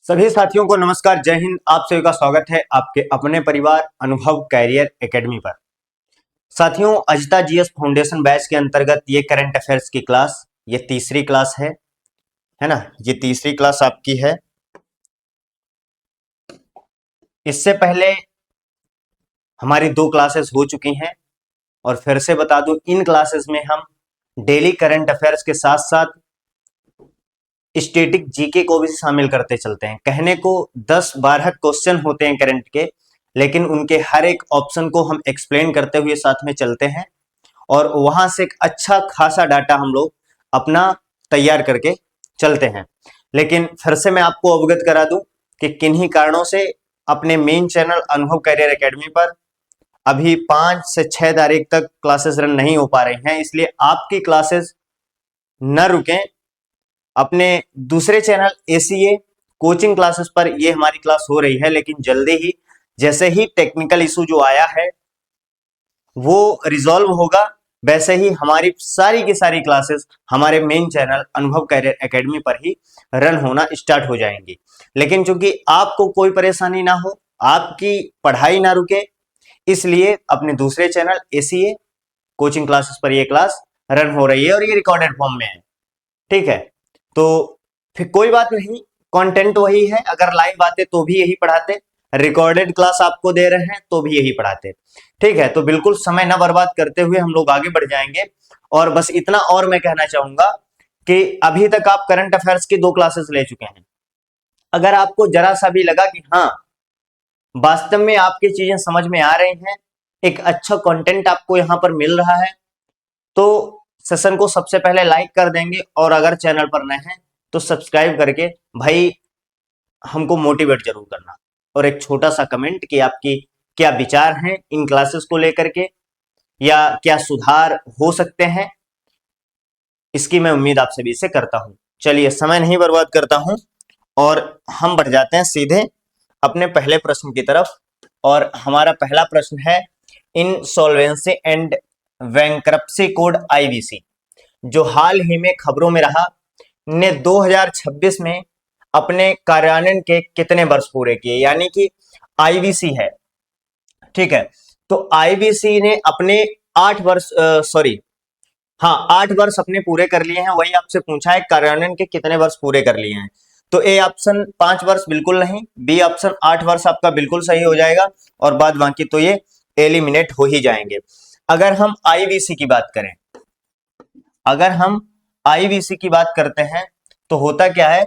सभी साथियों को नमस्कार, जय हिंद। आप सभी का स्वागत है आपके अपने परिवार अनुभव कैरियर एकेडमी पर। साथियों, अजिता जीएस फाउंडेशन बैच के अंतर्गत ये करंट अफेयर्स की क्लास, ये तीसरी क्लास है ना। ये तीसरी क्लास आपकी है। इससे पहले हमारी 2 क्लासेस हो चुकी हैं और फिर से बता दूं, इन क्लासेस में हम डेली करंट अफेयर्स के साथ साथ स्टैटिक जीके को भी शामिल करते चलते हैं। कहने को 10-12 क्वेश्चन होते हैं करंट के, लेकिन उनके हर एक ऑप्शन को हम एक्सप्लेन करते हुए साथ में चलते हैं और वहां से एक अच्छा खासा डाटा हम लोग अपना तैयार करके चलते हैं। लेकिन फिर से मैं आपको अवगत करा दूं कि किन्हीं कारणों से अपने मेन चैनल अनुभव कैरियर एकेडमी पर अभी 5 से 6 तारीख तक क्लासेस रन नहीं हो पा रही हैं, इसलिए आपकी क्लासेस न रुकें। अपने दूसरे चैनल एसीए कोचिंग क्लासेस पर ये हमारी क्लास हो रही है, लेकिन जल्दी ही जैसे ही टेक्निकल इशू जो आया है वो रिजॉल्व होगा, वैसे ही हमारी सारी की सारी क्लासेस हमारे मेन चैनल अनुभव कैरियर एकेडमी पर ही रन होना स्टार्ट हो जाएंगी। लेकिन चूंकि आपको कोई परेशानी ना हो, आपकी पढ़ाई ना रुके, इसलिए अपने दूसरे चैनल एसीए कोचिंग क्लासेस पर ये क्लास रन हो रही है और ये रिकॉर्डेड फॉर्म में है। ठीक है, तो फिर कोई बात नहीं, कंटेंट वही है। अगर लाइव आते तो भी यही पढ़ाते, रिकॉर्डेड क्लास आपको दे रहे हैं तो भी यही पढ़ाते। ठीक है, तो बिल्कुल समय ना बर्बाद करते हुए हम लोग आगे बढ़ जाएंगे। और बस इतना और मैं कहना चाहूंगा कि अभी तक आप करंट अफेयर्स की 2 क्लासेस ले चुके हैं। अगर आपको जरा सा भी लगा कि हाँ, वास्तव में आपकी चीजें समझ में आ रही हैं, एक अच्छा कंटेंट आपको यहां पर मिल रहा है, तो सेशन को सबसे पहले लाइक कर देंगे और अगर चैनल पर नए हैं तो सब्सक्राइब करके भाई हमको मोटिवेट जरूर करना। और एक छोटा सा कमेंट कि आपकी क्या विचार हैं इन क्लासेस को लेकर के, या क्या सुधार हो सकते हैं, इसकी मैं उम्मीद आप सभी से करता हूं। चलिए, समय नहीं बर्बाद करता हूं और हम बढ़ जाते हैं सीधे अपने पहले प्रश्न की तरफ। और हमारा पहला प्रश्न है, insolvency and bankruptcy code IBC, जो हाल ही में खबरों में रहा, ने 2026 में अपने कार्यान्वयन के कितने वर्ष पूरे किए। यानी कि आईबीसी है, ठीक है, तो आईबीसी ने अपने 8 वर्ष सॉरी हाँ 8 वर्ष अपने पूरे कर लिए हैं। वही आपसे पूछा है कार्यान्वयन के कितने वर्ष पूरे कर लिए हैं, तो ए ऑप्शन 5 वर्ष बिल्कुल नहीं, बी ऑप्शन 8 वर्ष आपका बिल्कुल सही हो जाएगा और बाद बाकी तो ये एलिमिनेट हो ही जाएंगे। अगर हम आईबीसी की बात करें, अगर हम आईबीसी की बात करते हैं तो होता क्या है,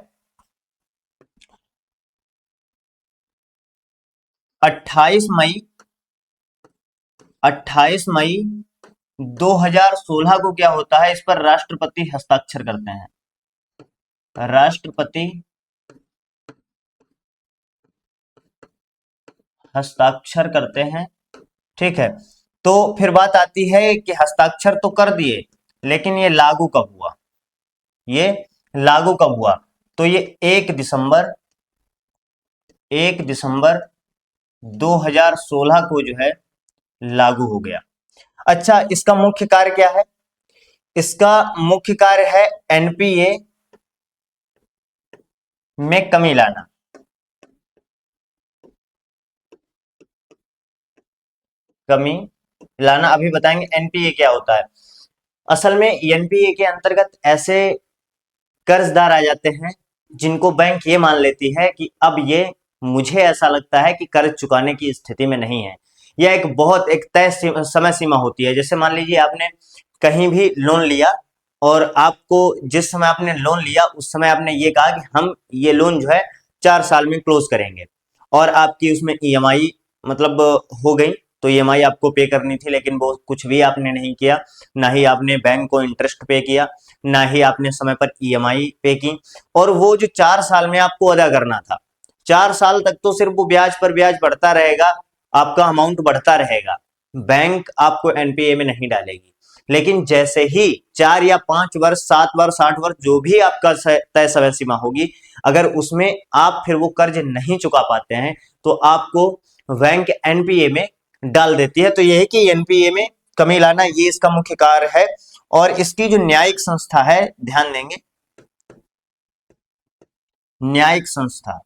28 मई 2016 को क्या होता है, इस पर राष्ट्रपति हस्ताक्षर करते हैं। राष्ट्रपति हस्ताक्षर करते हैं, ठीक है। तो फिर बात आती है कि हस्ताक्षर तो कर दिए, लेकिन ये लागू कब हुआ, ये लागू कब हुआ, तो ये 1 दिसंबर 2016 को जो है लागू हो गया। अच्छा, इसका मुख्य कार्य क्या है, इसका मुख्य कार्य है एनपीए में कमी लाना। कमी लाना, अभी बताएंगे एनपीए क्या होता है। असल में एनपीए के अंतर्गत ऐसे कर्जदार आ जाते हैं जिनको बैंक ये मान लेती है कि अब ये, मुझे ऐसा लगता है कि कर्ज चुकाने की स्थिति में नहीं है। यह एक बहुत एक तय समय सीमा होती है। जैसे मान लीजिए आपने कहीं भी लोन लिया और आपको जिस समय आपने लोन लिया उस समय आपने ये कहा कि हम ये लोन जो है 4 साल में क्लोज करेंगे, और आपकी उसमें ईएमआई मतलब हो गई, तो ईएमआई आपको पे करनी थी, लेकिन वो कुछ भी आपने नहीं किया, ना ही आपने बैंक को इंटरेस्ट पे किया, ना ही आपने समय पर ईएमआई पे की। और वो जो 4 साल में आपको अदा करना था, 4 साल तक तो सिर्फ वो ब्याज पर ब्याज बढ़ता रहेगा, आपका अमाउंट बढ़ता रहेगा, बैंक आपको एनपीए में नहीं डालेगी। लेकिन जैसे ही 4 या 5 वर्ष, 7 वर्ष, 8 वर्ष, जो भी आपका तय समय सीमा होगी, अगर उसमें आप फिर वो कर्ज नहीं चुका पाते हैं तो आपको बैंक एनपीए में डाल देती है। तो यह है कि एनपीए में कमी लाना, ये इसका मुख्य कार्य है। और इसकी जो न्यायिक संस्था है, ध्यान देंगे, न्यायिक संस्था,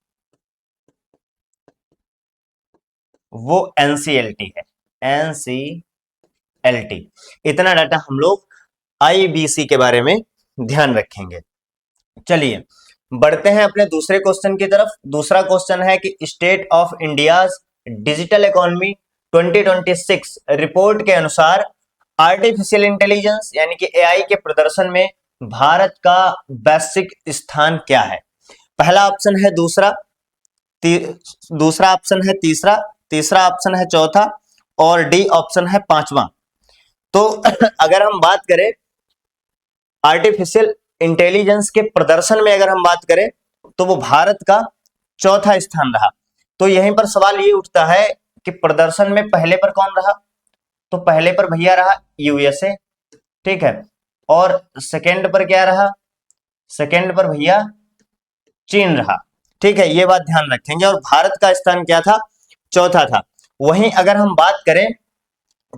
वो एनसीएलटी है, एनसीएलटी। इतना डाटा हम लोग आईबीसी के बारे में ध्यान रखेंगे। चलिए बढ़ते हैं अपने दूसरे क्वेश्चन की तरफ। दूसरा क्वेश्चन है कि state of India's digital economy 2026 report के अनुसार आर्टिफिशियल इंटेलिजेंस यानी कि एआई के प्रदर्शन में भारत का वैश्विक स्थान क्या है? पहला ऑप्शन है दूसरा, दूसरा ऑप्शन है तीसरा, तीसरा ऑप्शन है चौथा और डी ऑप्शन है पांचवा। तो अगर हम बात करें आर्टिफिशियल इंटेलिजेंस के प्रदर्शन में, अगर हम बात करें तो वो भारत का चौथा स्थान रहा। तो यहीं पर सवाल ये उठता है कि प्रदर्शन में पहले पर कौन रहा? तो पहले पर भैया रहा यूएसए, ठीक है। और सेकंड पर क्या रहा? सेकंड पर भैया चीन रहा, ठीक है। ये बात ध्यान रखेंगे। और भारत का स्थान क्या था? चौथा था। वहीं अगर हम बात करें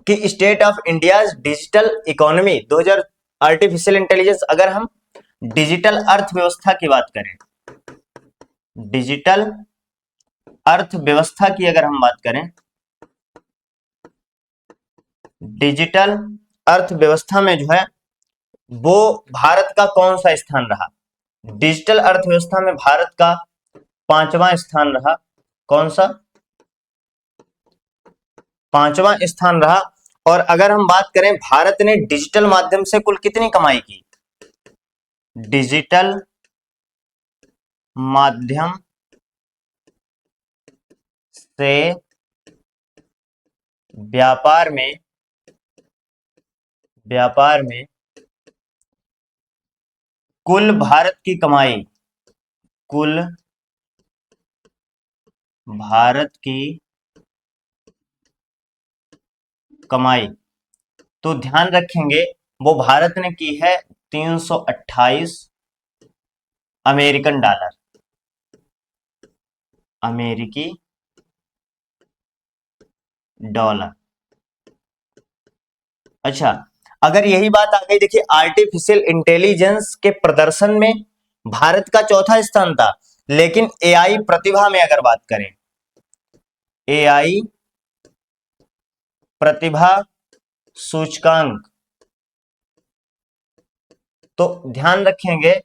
कि state of India digital economy 2000 artificial intelligence, अगर हम डिजिटल अर्थव्यवस्था की बात करें, डिजिटल अर्थव्यवस्था की अगर हम बात करें, डिजिटल अर्थव्यवस्था में जो है वो भारत का कौन सा स्थान रहा? डिजिटल अर्थव्यवस्था में भारत का पांचवा स्थान रहा। कौन सा? पांचवा स्थान रहा। और अगर हम बात करें भारत ने डिजिटल माध्यम से कुल कितनी कमाई की? डिजिटल माध्यम से व्यापार में कुल भारत की कमाई, कुल भारत की कमाई, तो ध्यान रखेंगे वो भारत ने की है 328 अमेरिकन डॉलर, अमेरिकी डॉलर। अच्छा, अगर यही बात आ गई, देखिए आर्टिफिशियल इंटेलिजेंस के प्रदर्शन में भारत का चौथा स्थान था, लेकिन एआई प्रतिभा में अगर बात करें, एआई प्रतिभा सूचकांक, तो ध्यान रखेंगे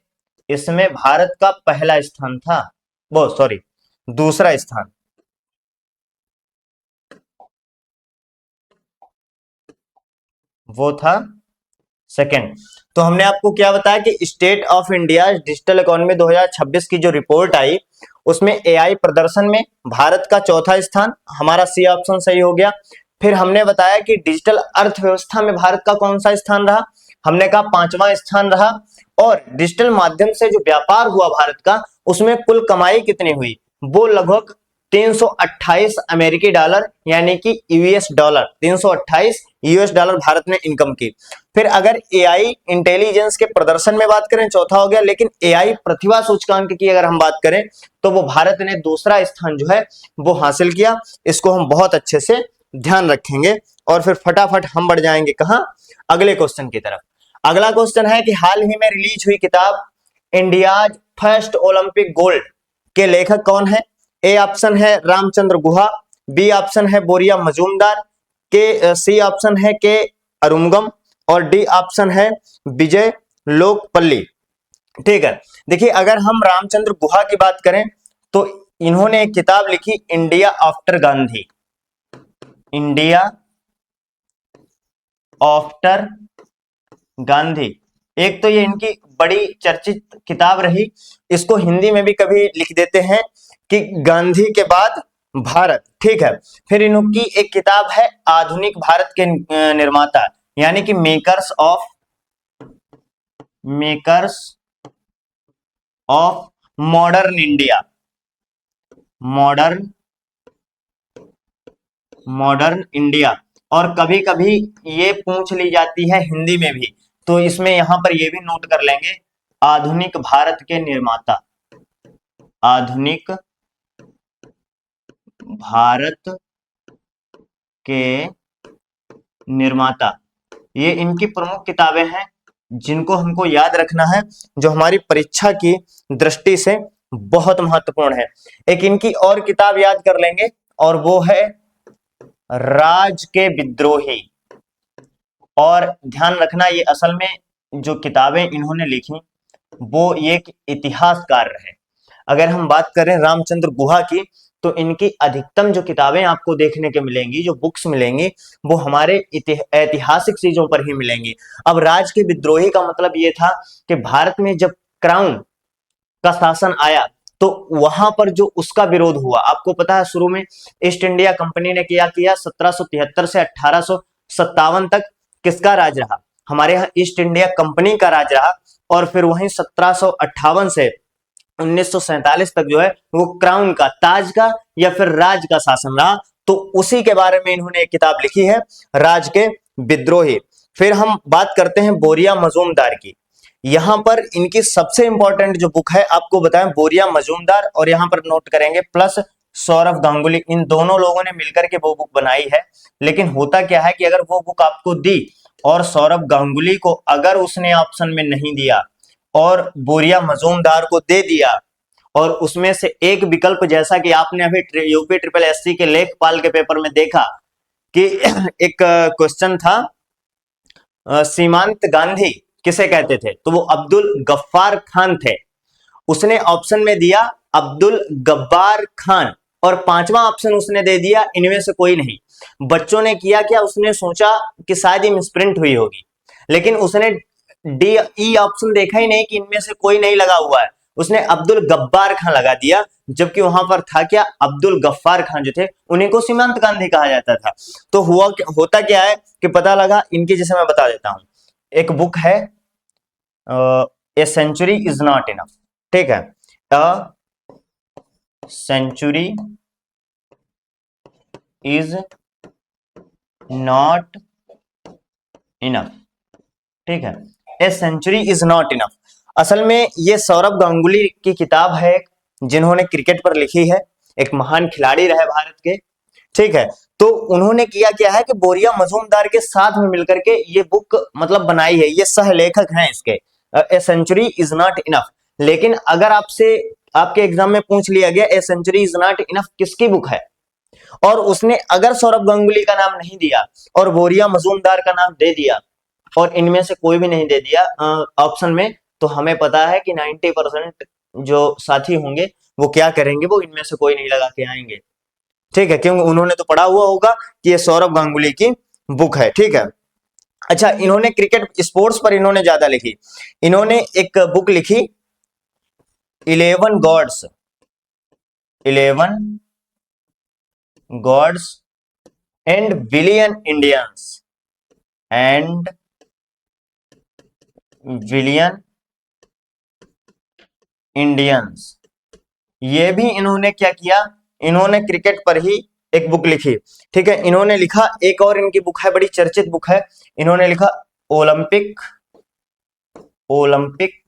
इसमें भारत का पहला स्थान था, वो सॉरी दूसरा स्थान, वो था सेकंड। तो हमने आपको क्या बताया कि state of India digital economy 2026 की जो रिपोर्ट आई उसमें एआई प्रदर्शन में भारत का चौथा स्थान, हमारा सी ऑप्शन सही हो गया। फिर हमने बताया कि डिजिटल अर्थव्यवस्था में भारत का कौन सा स्थान रहा? हमने कहा पांचवा स्थान रहा। और डिजिटल माध्यम से जो व्यापार हुआ भारत का, उसमें कुल कमाई कितनी हुई? वो लगभग 328 अमेरिकी डॉलर यानी कि US dollar, 328 US dollar Bharat ने इनकम की। फिर अगर एआई इंटेलिजेंस के प्रदर्शन में बात करें चौथा हो गया, लेकिन एआई प्रतिभा सूचकांक की अगर हम बात करें तो वो भारत ने दूसरा स्थान जो है वो हासिल किया। इसको हम बहुत अच्छे से ध्यान रखेंगे और फिर फटाफट हम बढ़ जाएंगे कहां? अगले क्वेश्चन की तरफ। अगला क्वेश्चन है कि हाल ही में रिलीज हुई किताब इंडियाज फर्स्ट ओलंपिक गोल्ड के लेखक कौन है? ए ऑप्शन है रामचंद्र गुहा, बी ऑप्शन है बोरिया मजूमदार, के सी ऑप्शन है के अरुंगम और डी ऑप्शन है विजय लोकपल्ली। ठीक है, देखिए अगर हम रामचंद्र गुहा की बात करें तो इन्होंने एक किताब लिखी India after Gandhi, India after Gandhi. एक तो ये इनकी बड़ी चर्चित किताब रही, इसको हिंदी में भी कभी लिख देते हैं कि गांधी के बाद भारत, ठीक है। फिर इनकी एक किताब है आधुनिक भारत के निर्माता यानी कि makers of modern India, modern India. और कभी कभी ये पूछ ली जाती है हिंदी में भी, तो इसमें यहां पर ये भी नोट कर लेंगे आधुनिक भारत के निर्माता, आधुनिक भारत के निर्माता। ये इनकी प्रमुख किताबें हैं जिनको हमको याद रखना है, जो हमारी परीक्षा की दृष्टि से बहुत महत्वपूर्ण है। एक इनकी और किताब याद कर लेंगे और वो है राज के विद्रोही। और ध्यान रखना, ये असल में जो किताबें इन्होंने लिखी वो ये एक इतिहासकार है। अगर हम बात करें रामचंद्र गुहा की, तो इनकी अधिकतम जो किताबें आपको देखने के मिलेंगी, जो बुक्स मिलेंगी, वो हमारे ऐतिहासिक चीजों पर ही मिलेंगी। अब राज के विद्रोही का मतलब ये था कि भारत में जब क्राउन का शासन आया तो वहां पर जो उसका विरोध हुआ, आपको पता है शुरू में ईस्ट इंडिया कंपनी ने क्या किया, 1773 से 1857 तक किसका राज रहा, हमारे यहाँ ईस्ट इंडिया कंपनी का राज रहा। और फिर वहीं 1758 से 1947 तक जो है वो क्राउन का, ताज का या फिर राज का शासन रहा। तो उसी के बारे में इन्होंने एक किताब लिखी है, राज के विद्रोही। फिर हम बात करते हैं बोरिया मजूमदार की। यहां पर इनकी सबसे इंपॉर्टेंट जो बुक है आपको बताएं, बोरिया मजूमदार, और यहां पर नोट करेंगे प्लस सौरभ गांगुली, इन दोनों लोगों ने मिलकर के वो बुक बनाई है। लेकिन होता क्या है कि अगर वो बुक आपको दी और सौरभ गांगुली को अगर उसने ऑप्शन में नहीं दिया और बोरिया मजूमदार को दे दिया, और उसमें से एक विकल्प, जैसा कि आपने अभी यूपी ट्रिपल एससी के लेखपाल के पेपर में देखा कि एक क्वेश्चन था, सीमांत गांधी किसे कहते थे, तो वो अब्दुल गफ्फार खान थे। उसने ऑप्शन में दिया अब्दुल गब्बार खान, और पांचवा ऑप्शन उसने दे दिया इनमें से कोई नहीं। बच्चों ने किया क्या, उसने सोचा कि शायद ये मिसप्रिंट हुई होगी, लेकिन उसने डी ई ऑप्शन देखा ही नहीं कि इनमें से कोई नहीं लगा हुआ है, उसने अब्दुल गब्बार खान लगा दिया, जबकि वहां पर था क्या, अब्दुल गफ्फार खान जो थे उन्हीं को सीमांत गांधी कहा जाता था। तो होता क्या है कि पता लगा इनकी, जैसे मैं बता देता हूं, एक बुक है a century is not enough, ठीक है, a century is not enough, ठीक है, a century is not enough. असल में ये सौरभ गांगुली की किताब है जिन्होंने क्रिकेट पर लिखी है, एक महान खिलाड़ी रहे भारत के, ठीक है। तो उन्होंने किया क्या है कि बोरिया मजूमदार के साथ में मिलकर के ये बुक मतलब बनाई है, ये सह लेखक हैं इसके, a century is not enough. लेकिन अगर आपसे आपके एग्जाम में पूछ लिया गया a century is not enough किसकी बुक है, और उसने अगर सौरभ गांगुली का नाम नहीं दिया और बोरिया मजूमदार का नाम दे दिया और इनमें से कोई भी नहीं दे दिया ऑप्शन में, तो हमें पता है कि 90% जो साथी होंगे वो क्या करेंगे, वो इनमें से कोई नहीं लगा के आएंगे, ठीक है, क्योंकि उन्होंने तो पढ़ा हुआ होगा कि ये सौरभ गांगुली की बुक है, ठीक है। अच्छा, इन्होंने क्रिकेट स्पोर्ट्स पर इन्होंने ज्यादा लिखी, इन्होंने एक बुक लिखी 11 gods, 11 gods and billion Indians, and billion Indians. ये भी इन्होंने क्या किया, इन्होंने क्रिकेट पर ही एक बुक लिखी, ठीक है। इन्होंने लिखा, एक और इनकी बुक है, बड़ी चर्चित बुक है, इन्होंने लिखा ओलंपिक, ओलंपिक,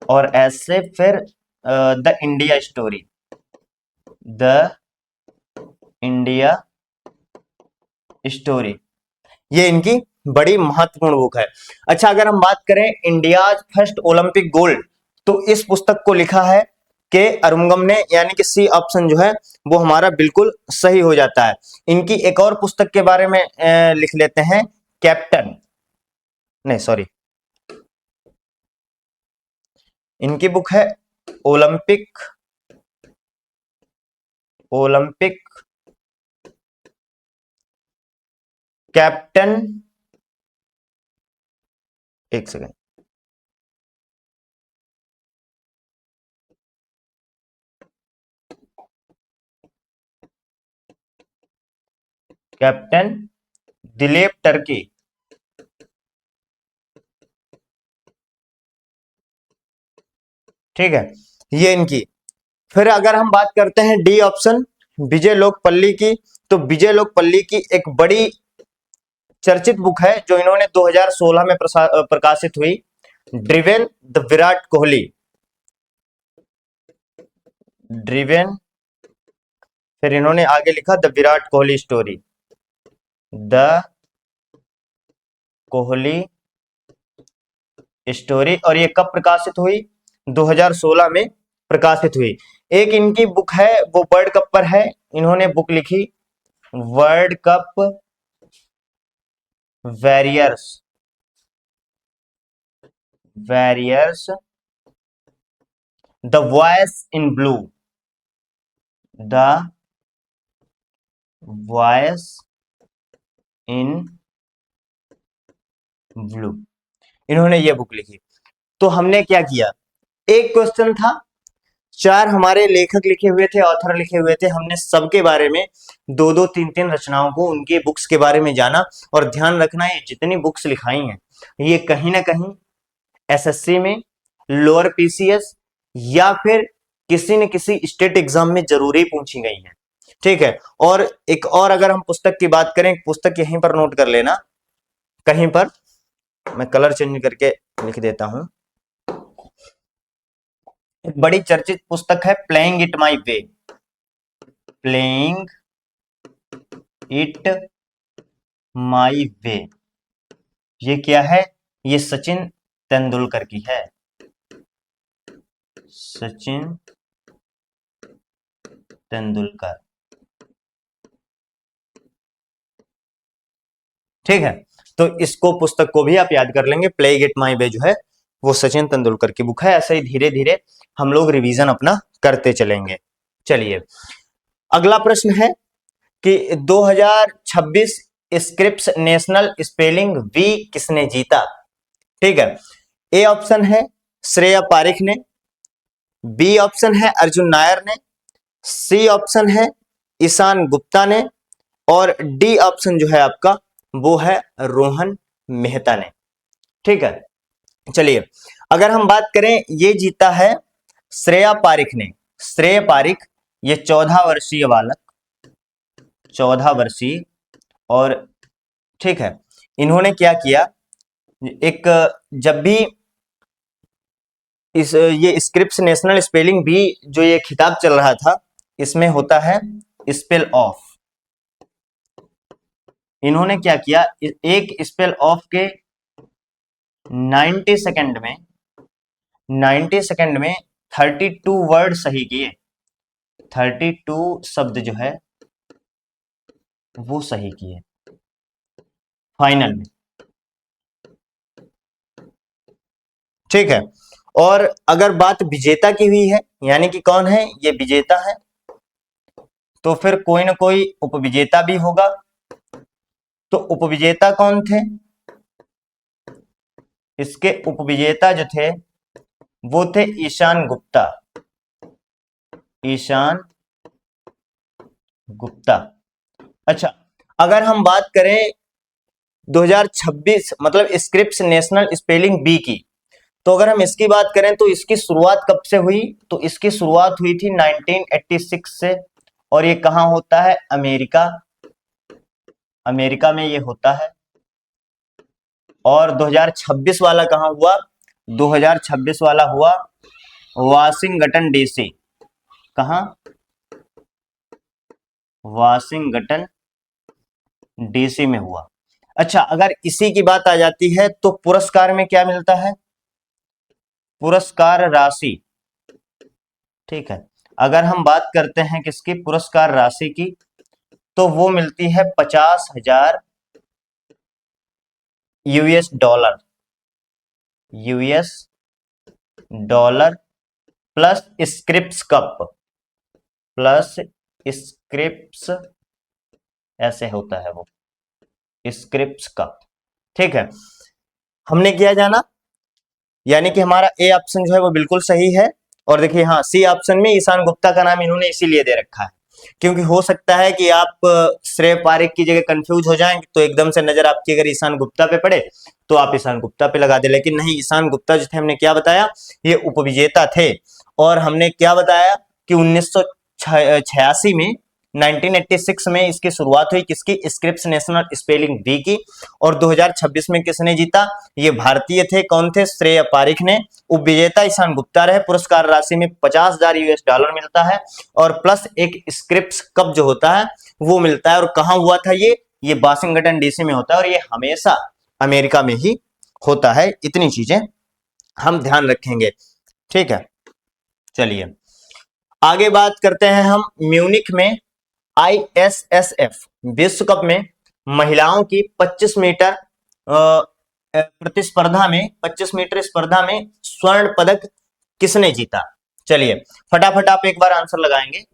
और ऐसे फिर the India story, the India story, ये इनकी बड़ी महत्वपूर्ण बुक है। अच्छा, अगर हम बात करें इंडिया फर्स्ट ओलंपिक गोल्ड, तो इस पुस्तक को लिखा है के अरुंगम ने, यानी कि सी ऑप्शन जो है वो हमारा बिल्कुल सही हो जाता है। इनकी एक और पुस्तक के बारे में लिख लेते हैं, कैप्टन, नहीं सॉरी, इनकी बुक है ओलंपिक, ओलंपिक कैप्टन, एक सेकेंड, कैप्टन दिलीप टर्की, ठीक है, ये इनकी। फिर अगर हम बात करते हैं डी ऑप्शन, विजय लोकपल्ली की, तो विजय लोकपल्ली की एक बड़ी चर्चित बुक है जो इन्होंने 2016 में प्रकाशित हुई, driven the Virat Kohli, driven, फिर इन्होंने आगे लिखा the Virat Kohli story, the Kohli story, और ये कब प्रकाशित हुई, 2016 में प्रकाशित हुई। एक इनकी बुक है वो वर्ल्ड कप पर है, इन्होंने बुक लिखी world cup warriors the voice in blue, the voice in blue, इन्होंने ये बुक लिखी। तो हमने क्या किया, एक क्वेश्चन था, चार हमारे लेखक लिखे हुए थे, ऑथर लिखे हुए थे, हमने सबके बारे में दो दो तीन तीन रचनाओं को, उनके बुक्स के बारे में जाना। और ध्यान रखना, ये जितनी बुक्स लिखाई हैं ये कहीं ना कहीं एसएससी में, लोअर पीसीएस या फिर किसी न किसी स्टेट एग्जाम में जरूरी पूछी गई हैं। ठीक है। और एक और अगर हम पुस्तक की बात करें, पुस्तक यहीं पर नोट कर लेना, कहीं पर मैं कलर चेंज करके लिख देता हूं। एक बड़ी चर्चित पुस्तक है playing it my way, playing it my way. ये क्या है, ये सचिन तेंदुलकर की है, सचिन तेंदुलकर। ठीक है, तो इसको पुस्तक को भी आप याद कर लेंगे, प्लेइंग इट माई वे जो है वो सचिन तेंदुलकर की बुक है। ऐसे ही धीरे धीरे हम लोग रिवीजन अपना करते चलेंगे। चलिए, अगला प्रश्न है कि 2026 स्क्रिप्स नेशनल स्पेलिंग बी किसने जीता। ठीक है, ए ऑप्शन है श्रेया पारिख ने, बी ऑप्शन है अर्जुन नायर ने, सी ऑप्शन है ईशान गुप्ता ने, और डी ऑप्शन जो है आपका वो है रोहन मेहता ने। ठीक है, चलिए अगर हम बात करें, ये जीता है श्रेया पारिख ने। श्रेया पारिख ये 14 वर्षीय बालक, 14 वर्षीय, और ठीक है, इन्होंने क्या किया, एक जब भी ये स्क्रिप्स नेशनल स्पेलिंग भी जो ये खिताब चल रहा था, इसमें होता है स्पेल ऑफ। इन्होंने क्या किया, एक स्पेल ऑफ के 90 सेकंड में 32 वर्ड सही किए, 32 शब्द जो है वो सही किए फाइनल में। ठीक है, और अगर बात विजेता की हुई है, यानी कि कौन है ये विजेता है, तो फिर कोई ना कोई उपविजेता भी होगा। तो उपविजेता कौन थे, इसके उपविजेता जो थे वो थे ईशान गुप्ता, ईशान गुप्ता। अच्छा, अगर हम बात करें 2026 मतलब स्क्रिप्स नेशनल स्पेलिंग बी की, तो अगर हम इसकी बात करें तो इसकी शुरुआत कब से हुई, तो इसकी शुरुआत हुई थी 1986 से, और ये कहां होता है, अमेरिका, अमेरिका में ये होता है। और 2026 वाला कहां हुआ, 2026 वाला हुआ वाशिंगटन डीसी, कहां, वाशिंगटन डीसी में हुआ। अच्छा, अगर इसी की बात आ जाती है तो पुरस्कार में क्या मिलता है, पुरस्कार राशि। ठीक है, अगर हम बात करते हैं किसकी, पुरस्कार राशि की, तो वो मिलती है 50,000 US dollar, US dollar plus Scripps cup, plus Scripps, ऐसे होता है वो स्क्रिप्स कप। ठीक है, हमने किया जाना, यानी कि हमारा ए ऑप्शन जो है वो बिल्कुल सही है। और देखिए, हाँ, सी ऑप्शन में ईशान गुप्ता का नाम इन्होंने इसीलिए दे रखा है क्योंकि हो सकता है कि आप श्रेय पारिक की जगह कंफ्यूज हो जाएं, तो एकदम से नजर आपकी अगर ईशान गुप्ता पे पड़े तो आप ईशान गुप्ता पे लगा दे, लेकिन नहीं, ईशान गुप्ता जो थे, हमने क्या बताया, ये उपविजेता थे। और हमने क्या बताया कि 1986 में 1986 में इसकी शुरुआत हुई, किसकी, स्क्रिप्स नेशनल स्पेलिंग बी की। और 2026 में किसने जीता, ये भारतीय थे, कौन थे, श्रेय पारिख ने। उपविजेता ईशान गुप्ता रहे, पुरस्कार राशि में 50,000 यूएस डॉलर मिलता है, और प्लस एक स्क्रिप्स कप जो होता है वो मिलता है। और कहां हुआ था ये वाशिंगटन डीसी में होता है, और ये हमेशा अमेरिका में ही होता है। इतनी चीजें हम ध्यान रखेंगे। ठीक है, चलिए आगे बात करते हैं हम म्यूनिख में ISSF विश्व कप में महिलाओं की 25 मीटर प्रतिस्पर्धा में 25 मीटर स्पर्धा में स्वर्ण पदक किसने जीता? चलिए फटाफट आप एक बार आंसर लगाएंगे।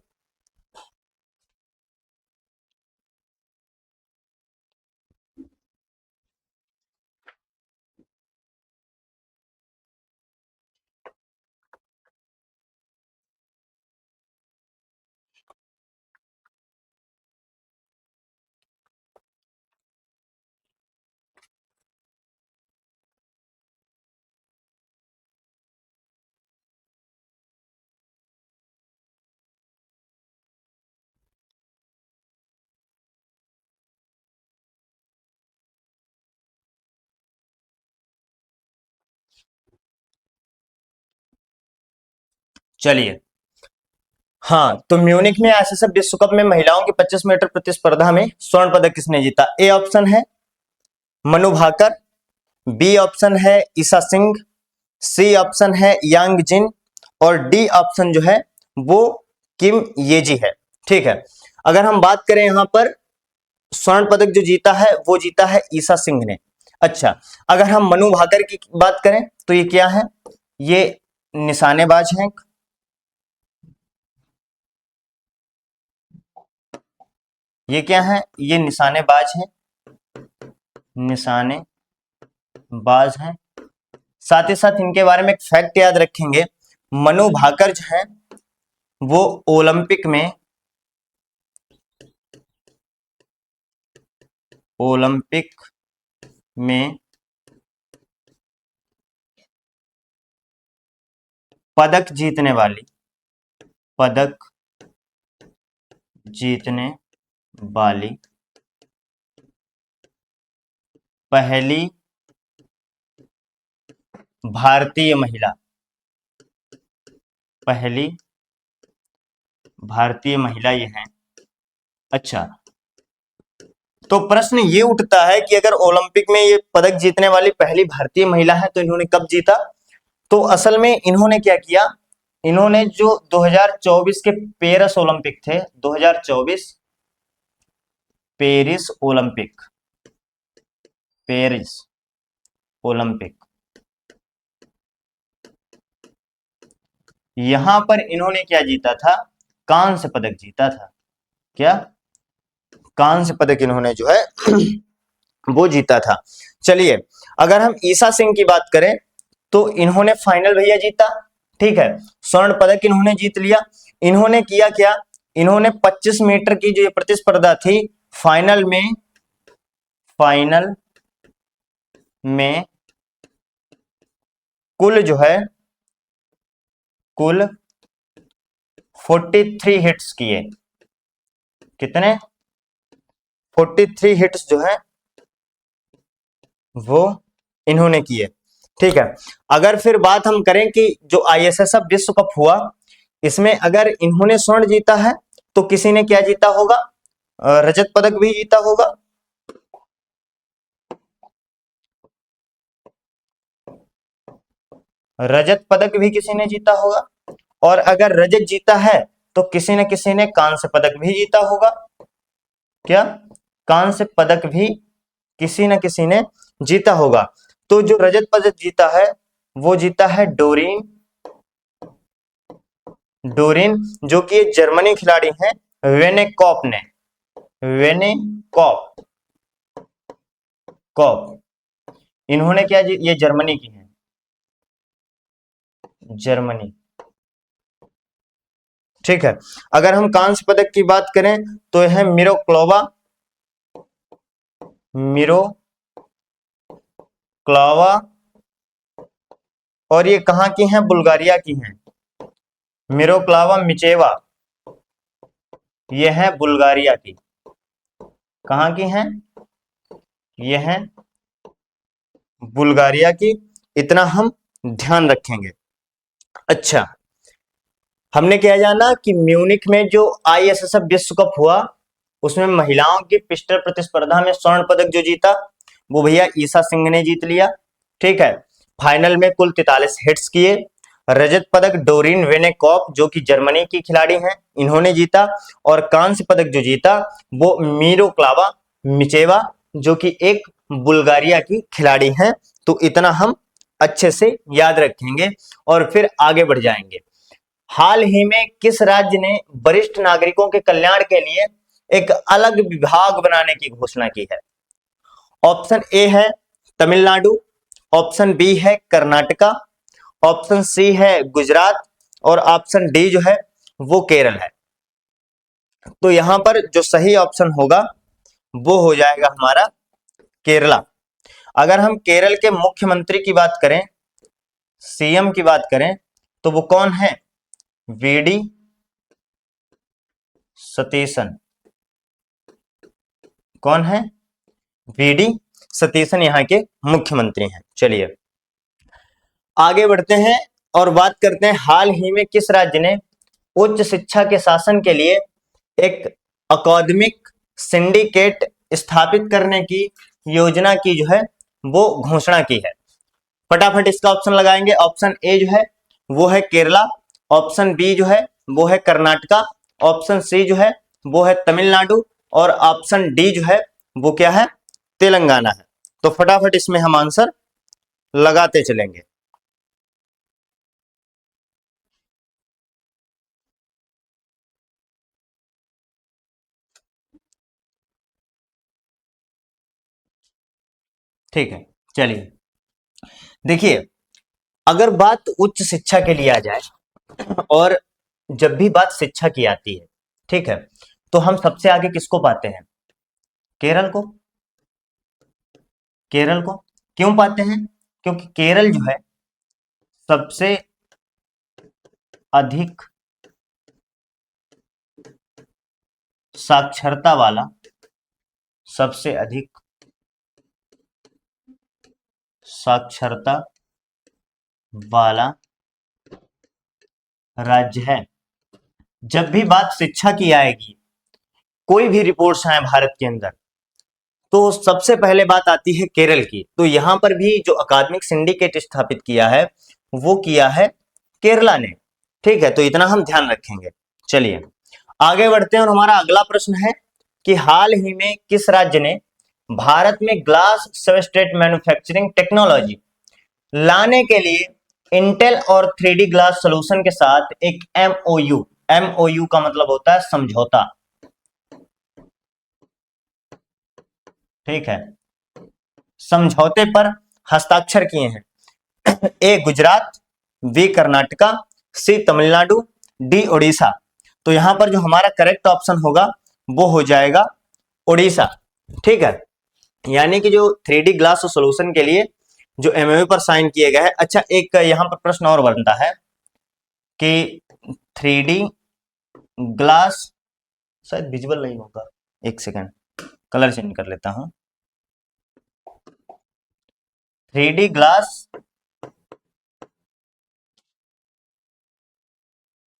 चलिए हाँ, तो म्यूनिख में आईएसएसएफ विश्व कप में महिलाओं की 25 मीटर प्रतिस्पर्धा में स्वर्ण पदक किसने जीता? ए ऑप्शन है मनु भाकर, बी ऑप्शन है ईशा सिंह, सी ऑप्शन है यांग जिन और डी ऑप्शन जो है वो किम येजी है। ठीक है, अगर हम बात करें यहां पर स्वर्ण पदक जो जीता है वो जीता है ईशा सिंह ने। अच्छा, अगर हम मनु भाकर की बात करें तो ये क्या है? ये निशानेबाज हैं। ये क्या है? ये निशानेबाज हैं, निशानेबाज हैं। साथ ही साथ इनके बारे में एक फैक्ट याद रखेंगे, मनु भाकर जो है वो ओलंपिक में पदक जीतने वाली पहली भारतीय महिला ये हैं। अच्छा, तो प्रश्न ये उठता है कि अगर ओलंपिक में ये पदक जीतने वाली पहली भारतीय महिला है तो इन्होंने कब जीता? तो असल में इन्होंने क्या किया, इन्होंने जो 2024 के पेरिस ओलंपिक थे, 2024 पेरिस ओलंपिक, यहां पर इन्होंने क्या जीता था? कांस्य पदक जीता था। क्या? कांस्य पदक इन्होंने जो है वो जीता था। चलिए, अगर हम ईशा सिंह की बात करें तो इन्होंने फाइनल भैया जीता। ठीक है, स्वर्ण पदक इन्होंने जीत लिया। इन्होंने किया क्या? इन्होंने 25 मीटर की जो ये प्रतिस्पर्धा थी, फाइनल में कुल जो है 43 हिट्स किए। कितने? 43 हिट्स जो है वो इन्होंने किए। ठीक है, अगर फिर बात हम करें कि जो आईएसएसएफ विश्व कप हुआ, इसमें अगर इन्होंने स्वर्ण जीता है तो किसी ने क्या जीता होगा? रजत पदक भी जीता होगा। रजत पदक भी किसी ने जीता होगा, और अगर रजत जीता है तो किसी न किसी ने कांस्य पदक भी जीता होगा। क्या? कांस्य पदक भी किसी न किसी ने जीता होगा। तो जो रजत पदक जीता है वो जीता है डोरिन, जो कि जर्मनी खिलाड़ी हैं, वेनेकॉप ने। इन्होंने क्या ये जर्मनी की हैं, जर्मनी। ठीक है, अगर हम कांस्य पदक की बात करें तो यह है मिरोक्लावा, और ये कहां की हैं? बुल्गारिया की हैं। मिरोक्लावा मिचेवा, ये है बुल्गारिया की। कहां की हैं? ये है बुल्गारिया की। इतना हम ध्यान रखेंगे। अच्छा, हमने क्या जाना कि म्यूनिख में जो आईएसएसएफ विश्व कप हुआ उसमें महिलाओं की पिस्टल प्रतिस्पर्धा में स्वर्ण पदक जो जीता वो भैया ईशा सिंह ने जीत लिया। ठीक है, फाइनल में कुल 43 हिट्स किए। रजत पदक डोरिन वेनेकॉप जो कि जर्मनी की खिलाड़ी हैं, इन्होंने जीता। और कांस्य पदक जो जीता वो मिरोक्लावा मिचेवा जो कि एक बुल्गारिया की खिलाड़ी हैं। तो इतना हम अच्छे से याद रखेंगे और फिर आगे बढ़ जाएंगे। हाल ही में किस राज्य ने वरिष्ठ नागरिकों के कल्याण के लिए एक अलग विभाग बनाने की घोषणा की है? ऑप्शन ए है तमिलनाडु, ऑप्शन बी है कर्नाटका, ऑप्शन सी है गुजरात और ऑप्शन डी जो है वो केरल है। तो यहां पर जो सही ऑप्शन होगा वो हो जाएगा हमारा केरला। अगर हम केरल के मुख्यमंत्री की बात करें, सीएम की बात करें, तो वो कौन है? वीडी सतीशन। कौन है? वीडी सतीशन यहाँ के मुख्यमंत्री हैं। चलिए आगे बढ़ते हैं और बात करते हैं हाल ही में किस राज्य ने उच्च शिक्षा के शासन के लिए एक अकादमिक सिंडिकेट स्थापित करने की योजना की जो है वो घोषणा की है। फटाफट इसका ऑप्शन लगाएंगे। ऑप्शन ए जो है वो है केरला, ऑप्शन बी जो है वो है कर्नाटका, ऑप्शन सी जो है वो है तमिलनाडु और ऑप्शन डी जो है वो क्या है? तेलंगाना है। तो फटाफट इसमें हम आंसर लगाते चलेंगे। ठीक है, चलिए देखिए, अगर बात उच्च शिक्षा के लिए आ जाए और जब भी बात शिक्षा की आती है, ठीक है, तो हम सबसे आगे किसको पाते हैं? केरल को। केरल को क्यों पाते हैं? क्योंकि केरल जो है सबसे अधिक साक्षरता वाला, सबसे अधिक साक्षरता वाला राज्य है। जब भी बात शिक्षा की आएगी, कोई भी रिपोर्ट्स आए भारत के अंदर, तो सबसे पहले बात आती है केरल की। तो यहां पर भी जो अकादमिक सिंडिकेट स्थापित किया है वो किया है केरला ने। ठीक है, तो इतना हम ध्यान रखेंगे। चलिए आगे बढ़ते हैं और हमारा अगला प्रश्न है कि हाल ही में किस राज्य ने भारत में ग्लास सबस्ट्रेट मैन्युफैक्चरिंग टेक्नोलॉजी लाने के लिए इंटेल और 3D ग्लास सॉल्यूशन के साथ एक एमओयू, एमओयू का मतलब होता है समझौता, ठीक है, समझौते पर हस्ताक्षर किए हैं? ए गुजरात, बी कर्नाटका, सी तमिलनाडु, डी ओडिशा। तो यहां पर जो हमारा करेक्ट ऑप्शन होगा वो हो जाएगा ओडिशा। ठीक है, यानी कि जो 3D ग्लास सॉल्यूशन के लिए जो एमओयू पर साइन किए गए हैं। अच्छा, एक यहां पर प्रश्न और बनता है कि 3D ग्लास, शायद विजुअल नहीं होगा, एक सेकेंड कलर चेंज कर लेता हूं। 3D ग्लास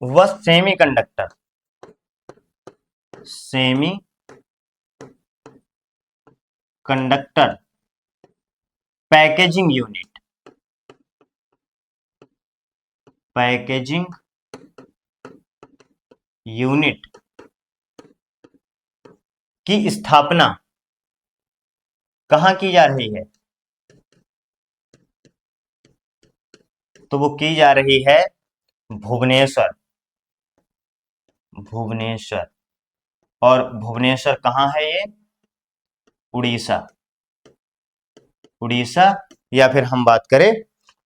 व semiconductor, semi conductor packaging unit, packaging unit की स्थापना कहां की जा रही है? तो वो की जा रही है भुवनेश्वर। भुवनेश्वर, और भुवनेश्वर कहां है ये? उड़ीसा। उड़ीसा या फिर हम बात करें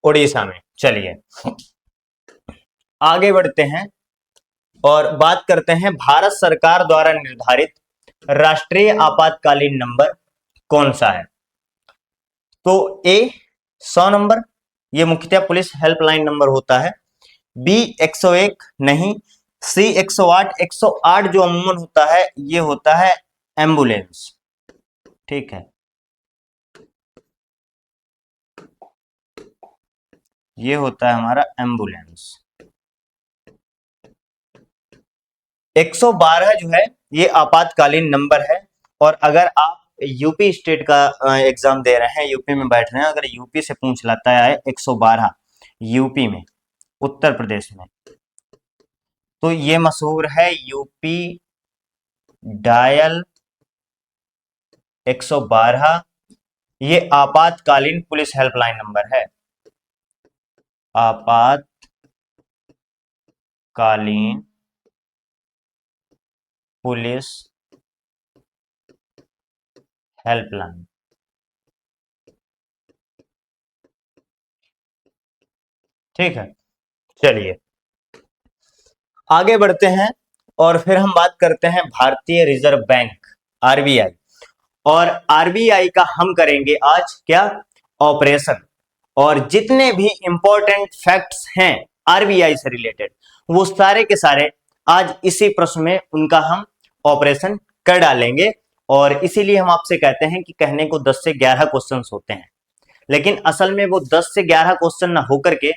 उड़ीसा में। चलिए आगे बढ़ते हैं और बात करते हैं भारत सरकार द्वारा निर्धारित राष्ट्रीय आपातकालीन नंबर कौन सा है? तो ए 100 नंबर, ये मुख्यतः पुलिस हेल्पलाइन नंबर होता है। बी 101 नहीं, सी 108, 108 जो अमूमन होता है ये होता है एम्बुलेंस। ठीक है, ये होता है हमारा एम्बुलेंस। 112 जो है ये आपातकालीन नंबर है। और अगर आप यूपी स्टेट का एग्जाम दे रहे हैं, यूपी में बैठ रहे हैं, अगर यूपी से पूछ लाता है 112 यूपी में, उत्तर प्रदेश में। तो ये मशहूर है यूपी डायल 112। ये आपातकालीन पुलिस हेल्पलाइन नंबर है। आपातकालीन पुलिस हेल्पलाइन। ठीक है, चलिए आगे बढ़ते हैं और फिर हम बात करते हैं भारतीय रिजर्व बैंक, आरबीआई। और आरबीआई का हम करेंगे आज क्या, ऑपरेशन। और जितने भी इंपॉर्टेंट फैक्ट्स हैं आरबीआई से रिलेटेड, वो सारे के सारे आज इसी प्रश्न में उनका हम ऑपरेशन कर डालेंगे। और इसीलिए हम आपसे कहते हैं कि कहने को 10 से 11 क्वेश्चंस होते हैं, लेकिन असल में वो 10 से 11 क्वेश्चन ना होकर के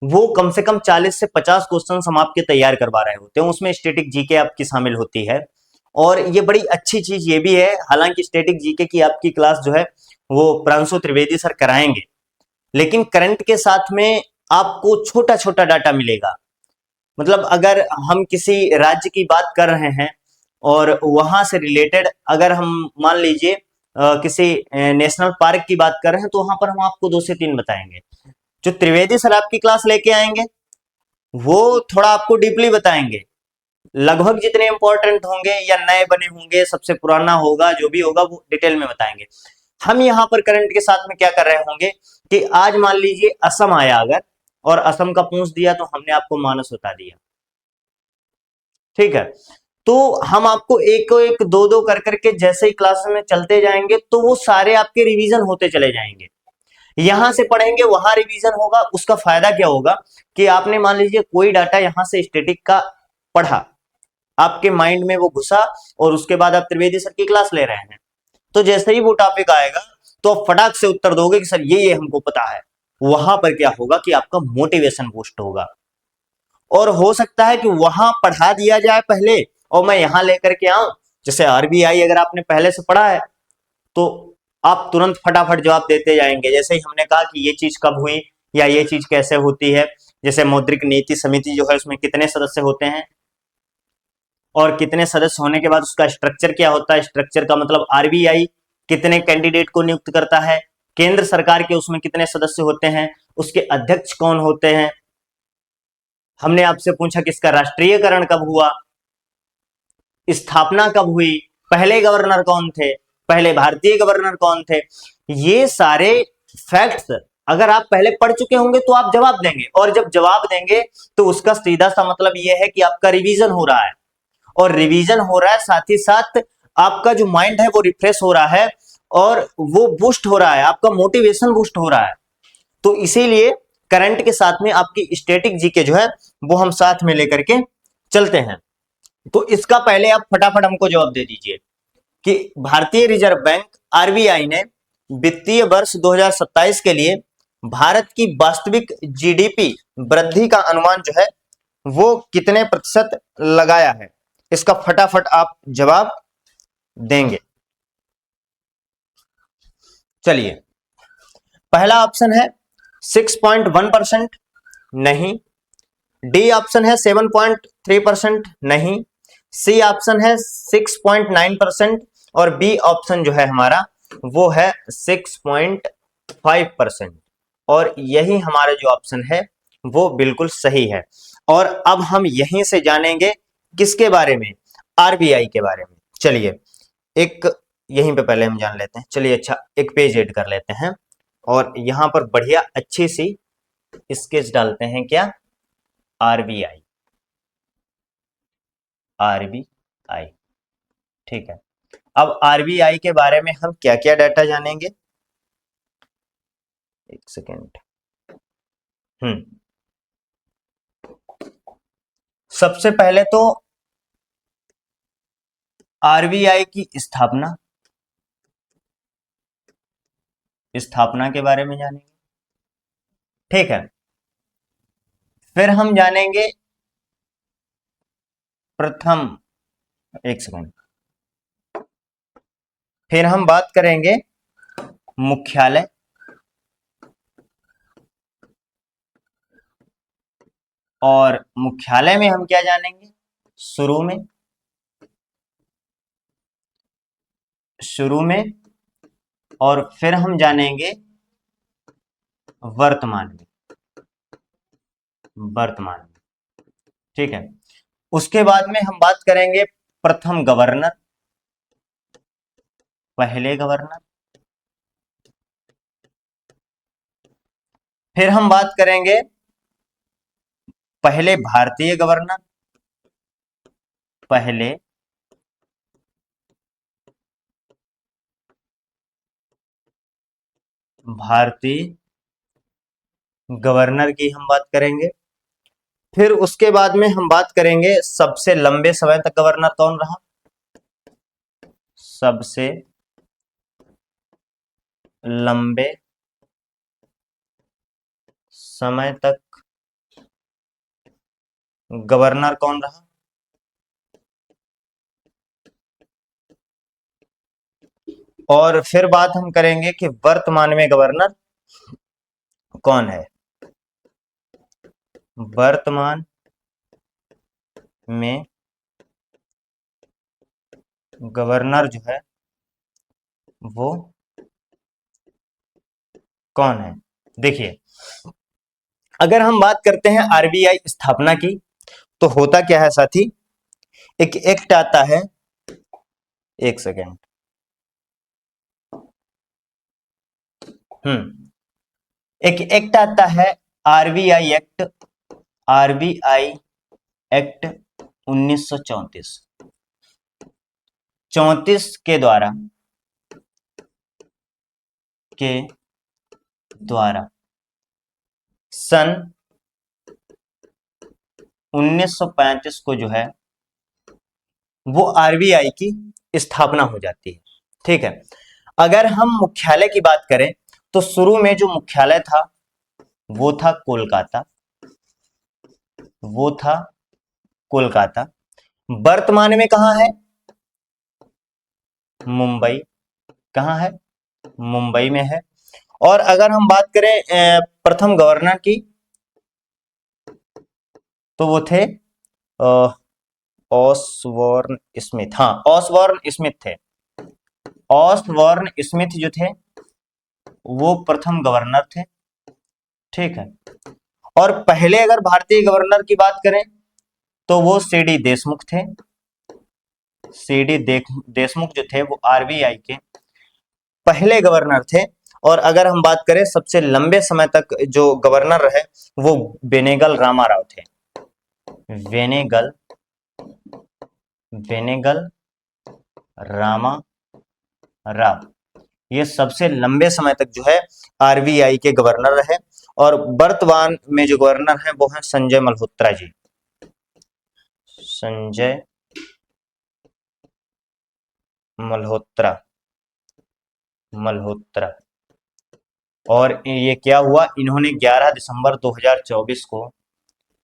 वो कम से कम 40 से 50 क्वेश्चन हम आपके तैयार करवा रहे होते हैं। उसमें स्टैटिक जीके आपकी शामिल होती है। और ये बड़ी अच्छी चीज ये भी है, हालांकि स्टैटिक जीके की आपकी क्लास जो है वो प्रांशु त्रिवेदी सर कराएंगे, लेकिन करंट के साथ में आपको छोटा छोटा डाटा मिलेगा। मतलब अगर हम किसी राज्य की बात कर रहे हैं और वहां से रिलेटेड अगर हम मान लीजिए किसी नेशनल पार्क की बात कर रहे हैं, तो वहां पर हम आपको 2 से 3 बताएंगे। जो त्रिवेदी सर आपकी क्लास लेके आएंगे वो थोड़ा आपको डीपली बताएंगे, लगभग जितने इंपॉर्टेंट होंगे या नए बने होंगे, सबसे पुराना होगा, जो भी होगा वो डिटेल में बताएंगे। हम यहाँ पर करंट के साथ में क्या कर रहे होंगे कि आज मान लीजिए असम आया अगर, और असम का पूछ दिया तो हमने आपको मानस बता दिया। ठीक है, तो हम आपको एक एक दो दो कर करके जैसे ही क्लास में चलते जाएंगे तो वो सारे आपके रिवीजन होते चले जाएंगे। यहां से पढ़ेंगे वहां रिवीजन होगा। उसका फायदा क्या होगा कि आपने मान लीजिए कोई डाटा यहां से स्टैटिक का पढ़ा, आपके माइंड में वो घुसा, और उसके बाद आप त्रिवेदी सर की क्लास ले रहे हैं, तो जैसे ही वो टॉपिक आएगा तो आप फटाक से उत्तर दोगे कि सर ये हमको पता है। वहां पर क्या होगा कि आपका मोटिवेशन बूस्ट होगा। और हो सकता है कि वहां पढ़ा दिया जाए पहले और मैं यहां लेकर के आऊं, जैसे आरबीआई अगर आपने पहले से पढ़ा है तो आप तुरंत फटाफट जवाब देते जाएंगे। जैसे ही हमने कहा कि ये चीज कब हुई या ये चीज कैसे होती है, जैसे मौद्रिक नीति समिति जो है उसमें कितने सदस्य होते हैं और कितने सदस्य होने के बाद उसका स्ट्रक्चर क्या होता है, स्ट्रक्चर का मतलब आरबीआई कितने कैंडिडेट को नियुक्त करता है, केंद्र सरकार के उसमें कितने सदस्य होते हैं, उसके अध्यक्ष कौन होते हैं। हमने आपसे पूछा कि इसका राष्ट्रीयकरण कब हुआ, स्थापना कब हुई, पहले गवर्नर कौन थे, पहले भारतीय गवर्नर कौन थे। ये सारे फैक्ट्स अगर आप पहले पढ़ चुके होंगे तो आप जवाब देंगे, और जब जवाब देंगे तो उसका सीधा सा मतलब यह है कि आपका रिवीजन हो रहा है। और रिवीजन हो रहा है, साथ ही साथ आपका जो माइंड है वो रिफ्रेश हो रहा है और वो बूस्ट हो रहा है, आपका मोटिवेशन बूस्ट हो रहा है। तो इसीलिए करंट के साथ में आपकी स्टैटिक जीके जो है वो हम साथ में लेकर के चलते हैं। तो इसका पहले आप फटाफट हमको जवाब दे दीजिए कि भारतीय रिजर्व बैंक आरबीआई ने वित्तीय वर्ष 2027 के लिए भारत की वास्तविक जीडीपी वृद्धि का अनुमान जो है वो कितने प्रतिशत लगाया है। इसका फटाफट आप जवाब देंगे। चलिए, पहला ऑप्शन है 6.1%, नहीं। डी ऑप्शन है 7.3%, नहीं। सी ऑप्शन है 6.9%, और बी ऑप्शन जो है हमारा वो है 6.5%। और यही हमारा जो ऑप्शन है वो बिल्कुल सही है। और अब हम यहीं से जानेंगे किसके बारे में, आरबीआई के बारे में। चलिए एक यहीं पे पहले हम जान लेते हैं। चलिए अच्छा, एक पेज ऐड कर लेते हैं और यहां पर बढ़िया अच्छी सी स्केच डालते हैं। क्या, आरबीआई, आरबीआई। ठीक है, अब आरबीआई के बारे में हम क्या क्या डाटा जानेंगे, एक सेकेंड। हम्म सबसे पहले तो आरबीआई की स्थापना, स्थापना के बारे में जानेंगे। ठीक है, फिर हम जानेंगे प्रथम, एक सेकेंड, फिर हम बात करेंगे मुख्यालय, और मुख्यालय में हम क्या जानेंगे? शुरू में और फिर हम जानेंगे वर्तमान में। ठीक है। उसके बाद में हम बात करेंगे प्रथम गवर्नर, पहले गवर्नर। फिर हम बात करेंगे पहले भारतीय गवर्नर, पहले भारतीय गवर्नर की हम बात करेंगे। फिर उसके बाद में हम बात करेंगे सबसे लंबे समय तक गवर्नर कौन रहा। सबसे लंबे समय तक गवर्नर कौन रहा। और फिर बात हम करेंगे कि वर्तमान में गवर्नर कौन है। वर्तमान में गवर्नर जो है वो कौन है। देखिए, अगर हम बात करते हैं आरबीआई स्थापना की, तो होता क्या है साथी, एक एक्ट आता है। एक सेकेंड। एक एक्ट आता है, आरबीआई एक्ट, आरबीआई एक्ट 1934। 34 के द्वारा सन 1935 को जो है वो आरबीआई की स्थापना हो जाती है। ठीक है। अगर हम मुख्यालय की बात करें, तो शुरू में जो मुख्यालय था वो था कोलकाता, वो था कोलकाता। वर्तमान में कहां है? मुंबई। कहां है? मुंबई में है। और अगर हम बात करें प्रथम गवर्नर की, तो वो थे ऑसबॉर्न स्मिथ। हाँ, ऑसबॉर्न स्मिथ थे। ऑसबॉर्न स्मिथ जो थे वो प्रथम गवर्नर थे। ठीक है। और पहले अगर भारतीय गवर्नर की बात करें, तो वो सीडी देशमुख थे। देशमुख जो थे वो आरबीआई के पहले गवर्नर थे। और अगर हम बात करें सबसे लंबे समय तक जो गवर्नर रहे, वो बेनेगल रामाराव थे। वेनेगल वेनेगल रामा राव, ये सबसे लंबे समय तक जो है आरबीआई के गवर्नर रहे। और वर्तमान में जो गवर्नर हैं वो हैं संजय मल्होत्रा जी। संजय मल्होत्रा मल्होत्रा। और ये क्या हुआ, इन्होंने 11 दिसंबर 2024 को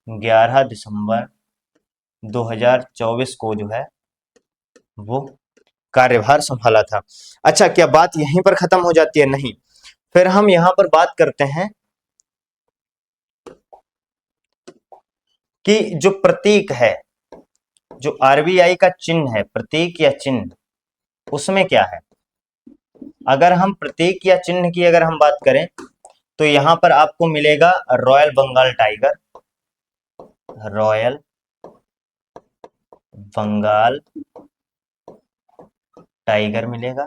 11 दिसंबर 2024 को जो है वो कार्यभार संभाला था। अच्छा, क्या बात यहीं पर खत्म हो जाती है? नहीं। फिर हम यहां पर बात करते हैं कि जो प्रतीक है, जो आरबीआई का चिन्ह है, प्रतीक या चिन्ह, उसमें क्या है। अगर हम प्रतीक या चिन्ह की अगर हम बात करें, तो यहां पर आपको मिलेगा royal Bengal tiger, royal Bengal tiger मिलेगा।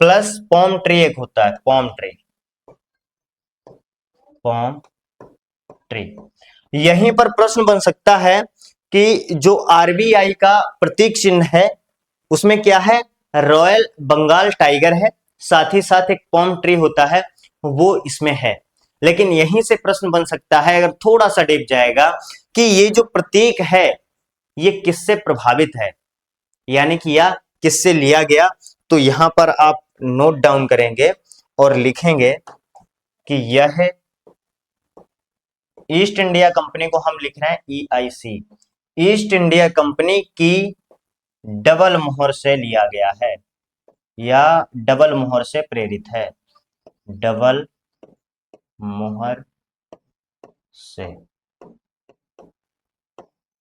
प्लस पॉम ट्री एक होता है, पॉम ट्री। यहीं पर प्रश्न बन सकता है कि जो आरबीआई का प्रतीक चिन्ह है उसमें क्या है, रॉयल बंगाल टाइगर है, साथ ही साथ एक पॉम ट्री होता है, वो इसमें है। लेकिन यहीं से प्रश्न बन सकता है, अगर थोड़ा सा डीप जाएगा, कि ये जो प्रतीक है ये किससे प्रभावित है, यानी कि या किससे लिया गया। तो यहां पर आप नोट डाउन करेंगे और लिखेंगे कि यह ईस्ट इंडिया कंपनी को हम लिख रहे हैं ईआईसी, ईस्ट इंडिया कंपनी की डबल मोहर से लिया गया है या डबल मोहर से प्रेरित है। डबल मोहर से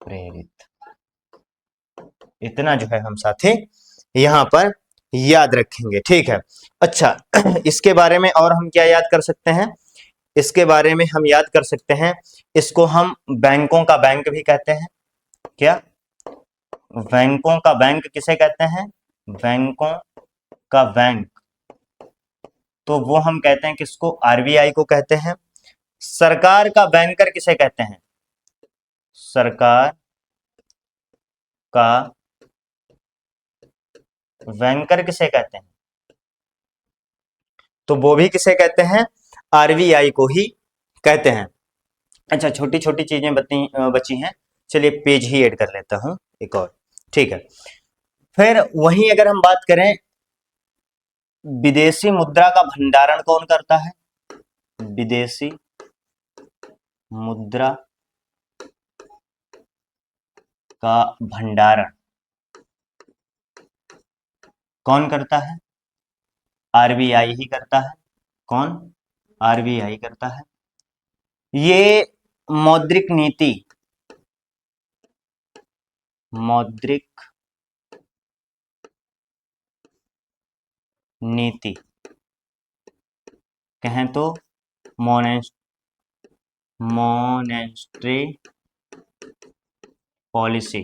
प्रेरित, इतना जो है हम साथी यहां पर याद रखेंगे। ठीक है। अच्छा इसके बारे में और हम क्या याद कर सकते हैं, इसके बारे में हम याद कर सकते हैं, इसको हम बैंकों का बैंक भी कहते हैं। क्या, बैंकों का बैंक किसे कहते हैं, बैंकों का बैंक, तो वो हम कहते हैं किसको, आरबीआई को कहते हैं। सरकार का बैंकर किसे कहते हैं, सरकार का बैंकर किसे कहते हैं, तो वो भी किसे कहते हैं, आरबीआई को ही कहते हैं। अच्छा छोटी छोटी चीजें बची हैं, चलिए पेज ही ऐड कर लेता हूं एक और। ठीक है। फिर वहीं अगर हम बात करें, विदेशी मुद्रा का भंडारण कौन करता है, विदेशी मुद्रा का भंडारण कौन करता है, आरबीआई ही करता है। कौन, आरबीआई करता है। ये मौद्रिक नीति, मौद्रिक नीति कहें तो मॉनेटरी पॉलिसी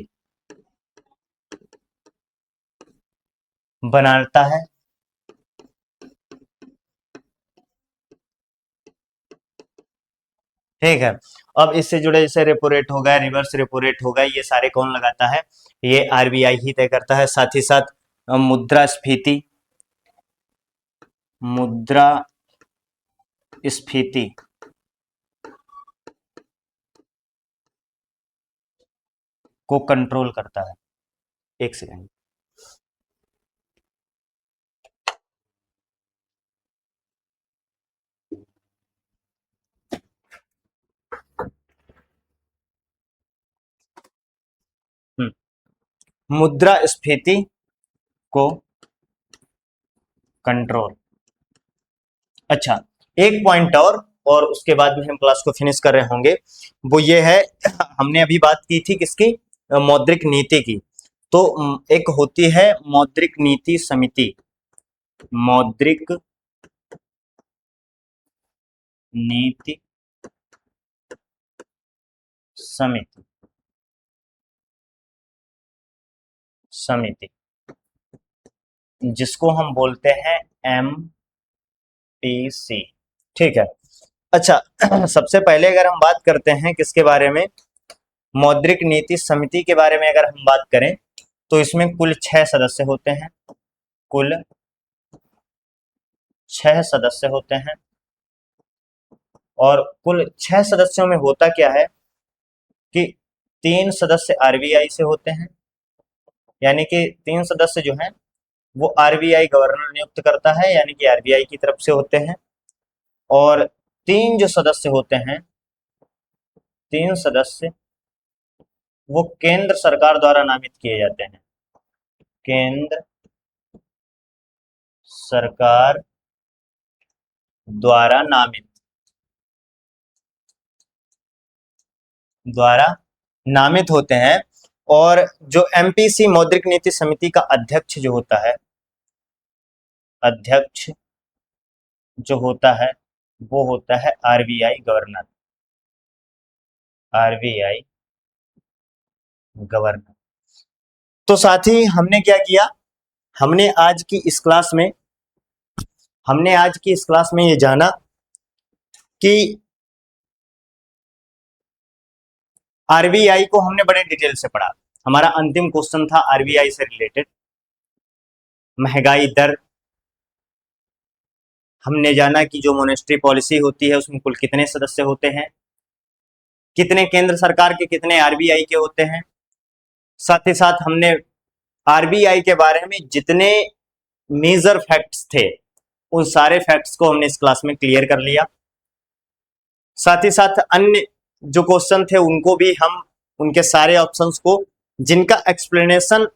बनाता है। ठीक है। अब इससे जुड़े जैसे रेपो रेट हो गया, रिवर्स रेपो रेट हो गया, ये सारे कौन लगाता है, ये आरबीआई ही तय करता है। साथ ही साथ मुद्रास्फीति, मुद्रास्फीति को कंट्रोल करता है। एक सेकंड, मुद्रास्फीति को कंट्रोल। अच्छा एक पॉइंट और उसके बाद में हम क्लास को फिनिश कर रहे होंगे, वो ये है, हमने अभी बात की थी किसकी, मौद्रिक नीति की। तो एक होती है मौद्रिक नीति समिति, मौद्रिक नीति समिति, समिति जिसको हम बोलते हैं एमपीसी। ठीक है। अच्छा सबसे पहले अगर हम बात करते हैं किसके बारे में, मौद्रिक नीति समिति के बारे में अगर हम बात करें, तो इसमें कुल 6 सदस्य होते हैं, कुल 6 सदस्य होते हैं। और कुल 6 सदस्यों में होता क्या है कि 3 सदस्य आरबीआई से होते हैं, यानी कि 3 सदस्य जो हैं वो आरबीआई गवर्नर नियुक्त करता है, यानी कि आरबीआई की तरफ से होते हैं। और 3 जो सदस्य होते हैं, 3 सदस्य वो केंद्र सरकार द्वारा नामित किए जाते हैं, केंद्र सरकार द्वारा नामित होते हैं। और जो एमपीसी मौद्रिक नीति समिति का अध्यक्ष जो होता है, अध्यक्ष जो होता है वो होता है आरबीआई गवर्नर, आरबीआई गवर्नर। तो साथ ही हमने क्या किया, हमने आज की इस क्लास में ये जाना कि आरबीआई को हमने बड़े डिटेल से पढ़ा। हमारा अंतिम क्वेश्चन था आरबीआई से रिलेटेड, महंगाई दर। हमने जाना कि जो मॉनेटरी पॉलिसी होती है उसमें कुल कितने सदस्य होते हैं, कितने केंद्र सरकार के, कितने आरबीआई के होते हैं। साथ ही साथ हमने आरबीआई के बारे में जितने मेजर फैक्ट्स थे उन सारे फैक्ट्स को हमने इस क्लास में क्लियर कर लिया। साथ ही साथ अन्य जो क्वेश्चन थे उनको भी हम, उनके सारे ऑप्शंस को जिनका एक्सप्लेनेशन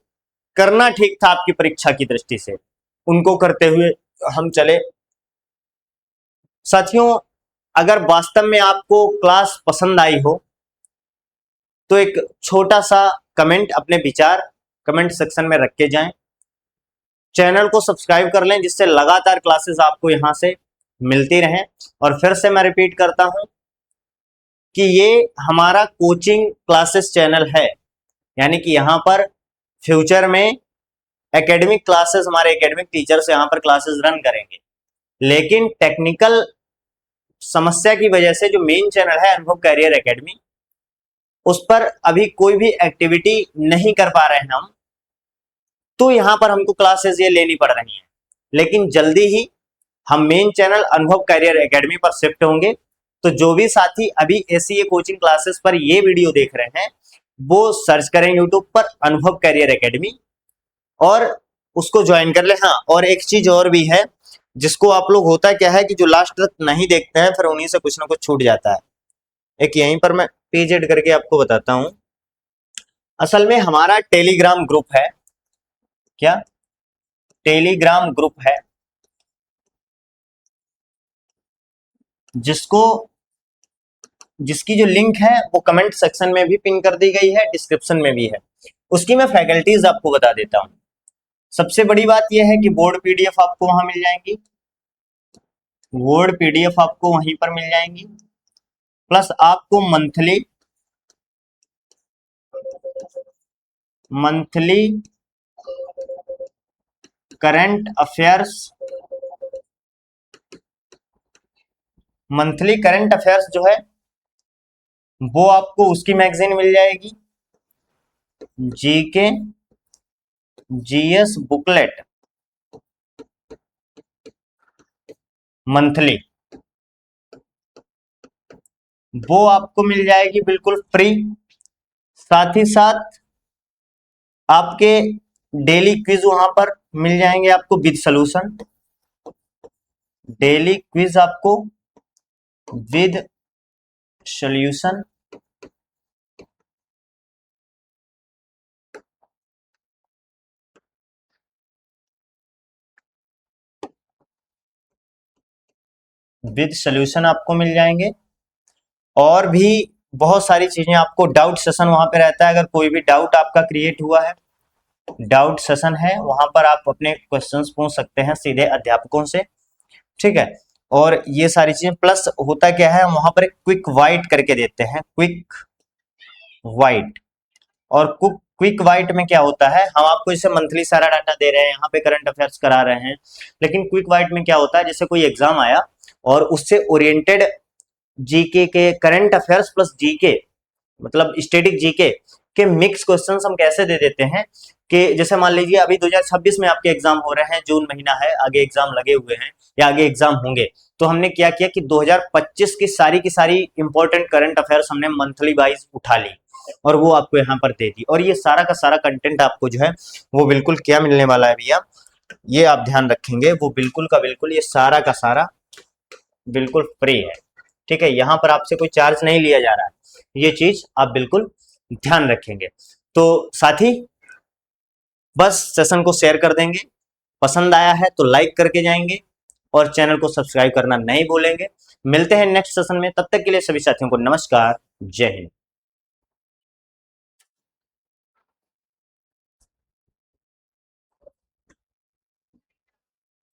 करना ठीक था आपकी परीक्षा की दृष्टि से, उनको करते हुए हम चले। साथियों अगर वास्तव में आपको क्लास पसंद आई हो तो एक छोटा सा कमेंट, अपने विचार कमेंट सेक्शन में रख के जाएं। चैनल को सब्सक्राइब कर लें जिससे लगातार क्लासेस आपको यहां से मिलती रहें। और फिर से मैं रिपीट करता हूं कि ये हमारा कोचिंग क्लासेस चैनल है, यानी कि यहां पर फ्यूचर में एकेडमिक क्लासेस, हमारे एकेडमिक टीचर्स यहां पर क्लासेस रन करेंगे, लेकिन टेक्निकल समस्या की वजह से जो मेन चैनल है अनुभव कैरियर एकेडमी, उस पर अभी कोई भी एक्टिविटी नहीं कर पा रहे हैं हम, तो यहां पर हमको क्लासेस ये लेनी पड़ रही हैं। लेकिन जल्दी ही हम मेन चैनल अनुभव कैरियर एकेडमी पर शिफ्ट होंगे। तो जो भी साथी अभी ऐसी कोचिंग क्लासेस पर ये वीडियो देख रहे हैं वो सर्च करें यूट्यूब पर अनुभव कैरियर एकेडमी और उसको ज्वाइन कर ले। हाँ, और एक चीज और भी है जिसको आप लोग, होता क्या है कि जो लास्ट तक नहीं देखते हैं फिर उन्हीं से कुछ ना कुछ छूट जाता है। एक यहीं पर मैं पेज ऐड करके आपको बताता हूं। असल में हमारा टेलीग्राम ग्रुप है, क्या टेलीग्राम ग्रुप है, जिसकी जो लिंक है वो कमेंट सेक्शन में भी पिन कर दी गई है, डिस्क्रिप्शन में भी है। उसकी मैं फैकल्टीज आपको बता देता हूं। सबसे बड़ी बात यह है कि बोर्ड पीडीएफ आपको वहां मिल जाएंगी, बोर्ड पीडीएफ आपको वहीं पर मिल जाएंगी, प्लस आपको monthly current affairs, monthly current affairs जो है वो आपको उसकी मैगजीन मिल जाएगी, जीके जीएस बुकलेट मंथली, वो आपको मिल जाएगी बिल्कुल फ्री। साथ ही साथ आपके डेली क्विज वहां पर मिल जाएंगे आपको विद सॉल्यूशन, डेली क्विज आपको विद सॉल्यूशन। विद सॉल्यूशन आपको मिल जाएंगे। और भी बहुत सारी चीजें आपको, डाउट सेशन वहां पे रहता है, अगर कोई भी डाउट आपका क्रिएट हुआ है, डाउट सेशन है, वहां पर आप अपने क्वेश्चंस पूछ सकते हैं सीधे अध्यापकों से, ठीक है। और ये सारी चीजें, प्लस होता क्या है वहां पर एक क्विक वाइट करके देते हैं, क्विक वाइट। और क्विक वाइट में क्या होता है, हम आपको जैसे मंथली सारा डाटा दे रहे हैं, यहाँ पे करंट अफेयर्स करा रहे हैं, लेकिन क्विक वाइट में क्या होता है, जैसे कोई एग्जाम आया और उससे ओरिएंटेड जीके के, करंट अफेयर्स प्लस जीके, मतलब स्टैटिक जीके के मिक्स क्वेश्चंस हम कैसे दे देते हैं कि जैसे मान लीजिए अभी 2026 में आपके एग्जाम हो रहे हैं, जून महीना है, आगे एग्जाम लगे हुए हैं या आगे एग्जाम होंगे, तो हमने क्या किया कि 2025 की सारी इंपॉर्टेंट करंट अफेयर्स हमने मंथली वाइज उठा ली और वो आपको यहाँ पर दे दी। और ये सारा का सारा कंटेंट आपको जो है वो बिल्कुल क्या मिलने वाला है भैया, ये आप ध्यान रखेंगे, वो बिल्कुल का बिल्कुल ये सारा का सारा बिल्कुल फ्री है, ठीक है। यहाँ पर आपसे कोई चार्ज नहीं लिया जा रहा है, ये चीज आप बिल्कुल ध्यान रखेंगे। तो साथी बस सेशन को शेयर कर देंगे, पसंद आया है तो लाइक करके जाएंगे और चैनल को सब्सक्राइब करना नहीं भूलेंगे। मिलते हैं नेक्स्ट सेशन में, तब तक के लिए सभी साथियों को नमस्कार, जय हिंद।